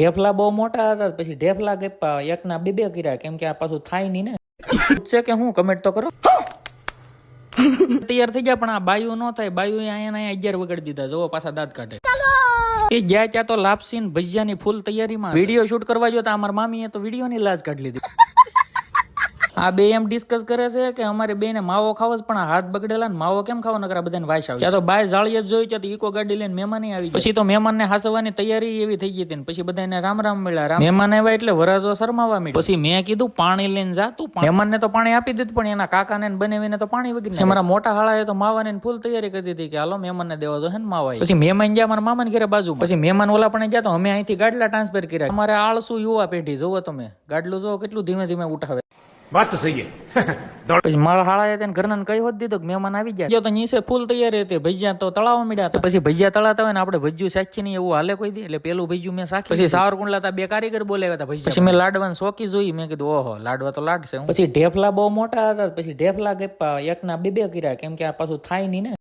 ઢેફલા બહુ મોટા હતા, પછી ઢેફલા ગપ્પા એકના બે કર્યા, કેમ કે આ પાછું થાય નહીં ને. છે કે હું કમેન્ટ તો કરો. તૈયાર થઈ ગયા, પણ આ બાયુ ન થાય. બાયુ અહીંયા 11 વગાડી દીધા. જોવો પાછા દાંત કાઢે. એ જ્યાં ત્યાં તો લાપસી ને ભજીયાની ફૂલ તૈયારીમાં. વિડીયો શૂટ કરવા જો તો અમારા મામીએ તો વિડીયોની લાજ કાઢી લીધી. આ બે એમ ડિસ્કસ કરે છે કે અમારે બે ને માવો ખાવો છે, પણ હાથ બગડેલા ને માવો કેમ ખાવો, નકર બધાને વાસ આવે. ત્યાં તો બાય જાળીએ જોયું, ત્યાં તો ઇકો ગાડી લઈને મહેમાન આવી. પછી તો મહેમાન ને હાસવાની તૈયારી એવી થઈ ગઈ હતી. પછી બધાને રામ રામ મળ્યા. મહેમાન આવ્યા એટલે વરાજો શરમાવા માંડ્યા. પછી મેં કીધું પાણી લઈને જા તું. મહેમાન ને તો પાણી આપી દીધું, પણ એના કાકાને બનાવીને તો પાણી વગી. મારા મોટા હાળાએ તો માવાને ફૂલ તૈયારી કરી દીધી કે હાલો મહેમાન ને દેવા જો હે ને માવા. પછી મહેમાન ગયા મારા મામા ઘરે બાજુ. પછી મહેમાન ઓલા પણ ગયા, તો અમે અહીંથી ગાડલા ટ્રાન્સફર કર્યા. અમારે આળસુ યુવા પેઢી જોવો તમે, ગાડલું જો કેટલું ધીમે ધીમે ઉઠાવે. વાત તો સહી હે. પછી મારા હાળાએ તેને ઘરના કહી હોત દીધું કે મહેમાન આવી ગયા. તો નીચે ફૂલ તૈયારી હતી. ભજીયા તો તળાવવા મળ્યા. પછી ભજીયા તળાતા હોય ને આપણે ભજીયું સાખી નહીં એવું હાલે કોઈ દી. એટલે પેલું ભજીયું મેં સાખી. પછી સાવરકુંડલા બે કારીગર બોલાવ્યા હતા ભજીયા. પછી મેં લાડવાની શોકી જોઈ. મેં કીધું ઓહો લાડવા તો લાડશે. પછી ઢેફલા બહુ મોટા હતા. પછી ઢેફલા ગપ્પા એકના બે કર્યા, કેમ કે આ પાછું થાય નહીં ને.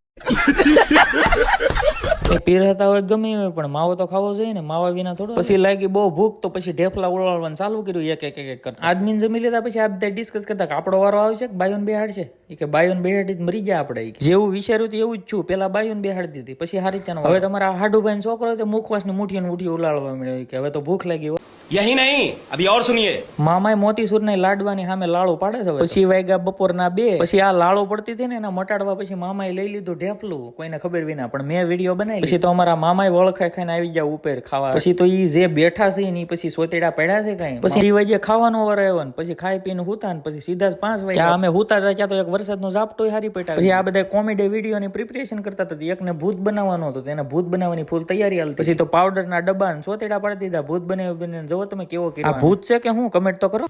પીરતા હોય ગમે હોય, પણ માવો તો ખાવો જોઈએ ને, માવા વિના થોડો. પછી લાગી બહુ ભૂખ, તો પછી ઢેફલા ઉડાડવાનું ચાલુ કર્યું એક એક કરતા. આદમીને જમી લીધા. પછી આ બધા ડિસ્કસ કરતા કે આપણો વારો આવશે કે બાયુન બેહાડશે. કે બાયુન બેહાડી મરી ગયા આપણે. જેવું વિચાર્યું એવું જ છું. પેલા બાયુન બેહાડી દીધી, પછી હારી ત્યાંનો. હવે તમારા હાડુભાઈ છોકરો તો મુખવાસ ની મુઠ્ઠી ઉલાળવા મળ્યો કે હવે તો ભૂખ લાગી. યહી નહીં, અભી ઓર સુનિએ. મામાએ મોતીસૂર ને લાડવાની સામે લાડુ પાડે છે. પછી વાગ્યા બપોરના 2. પછી આ લાડુ પડતી હતી ને એના મટાડવા. પછી મામાએ લઈ લીધું ઢેફલું, કોઈને ખબર વિના. પણ મેં વિડીયો બનાવી. પછી તો અમારા મામાએ વળખાઈ ખાઈને આવી ગયા ઉપર ખાવા. પછી તો ઈ જે બેઠા છે ને પછી સોતેડા પડ્યા છે કઈ. પછી 3 વાગે ખાવાનો વાર આવ્યો ને પછી ખાઈ પીને હુતા ને પછી સીધા 5 વાગે અમે હુતા હતા. ત્યાં તો એક વરસાદનો ઝાપટો હારી પેટા. પછી આ બધા કોમેડી વિડીયો ની પ્રિપરેશન કરતા હતા. એકને ભૂત બનાવવાનો હતો, તેને ભૂત બનાવવાની ફૂલ તૈયારી હાલતી. પછી તો પાવડર ના ડબ્બા ને સોતેડા પાડી દીધા. ભૂત બનાવી જો તમે કેવો કર્યો. આ ભૂત છે કે હું કમેન્ટ તો કરો.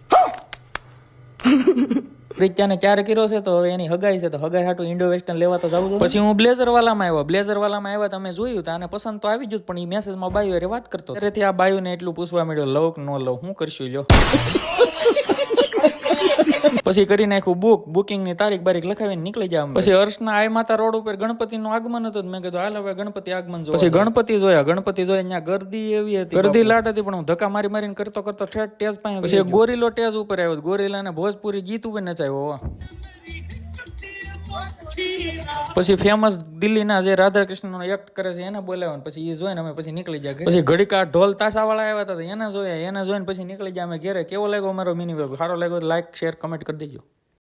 પ્રીત્યાને 4 કર્યો છે, તો હવે એની હગાઈ છે, તો હગાઈ હાટું ઇન્ડો વેસ્ટર્ન લેવા તો જવું જોઈએ. પછી હું બ્લેઝર વાલામાં આવ્યો. બ્લેઝર વાલામાં આવ્યા તમે જોયું તો આને પસંદ તો આવી જ, પણ એ મેસેજમાં બાયુ અરે વાત કરતો. ત્યારેથી આ બાયુ ને એટલું પૂછવા મળ્યો લવ કે ન લવ, હું કરશું લ્યો. પછી કરી નાખ્યું બુકિંગ ની તારીખ બારીખ લખાવીને નીકળી જાય. પછી હર્ષના આય માતા રોડ ઉપર ગણપતિ નું આગમન હતું. મેં કીધું હાલ હવે ગણપતિ આગમન જોવા. પછી ગણપતિ જોયા. ત્યાં ગરદી એવી હતી, ગરદી લાટ હતી, પણ હું ધક્કા મારીને કરતો ઠેઠ ટેજ પાસે. પછી ગોરીલો ટેજ ઉપર આવ્યો. ગોરીલા ને ભોજપુરી ગીત ઉપર નચાવ્યો. પછી ફેમસ દિલ્હીના જે રાધા કૃષ્ણ નો એક્ટ કરે છે એને બોલાવ્યો. પછી એ જોઈને અમે પછી નીકળી જાય. પછી ઘડીકા ઢોલ તાસા વાળા આવ્યા હતા, એને જોઈને પછી નીકળી જાય અમે ઘેરે. કેવો લાગ્યો મારો મિની વ્લોગ? સારો લાગ્યો તો લાઈક શેર કમેન્ટ કરી દેજો.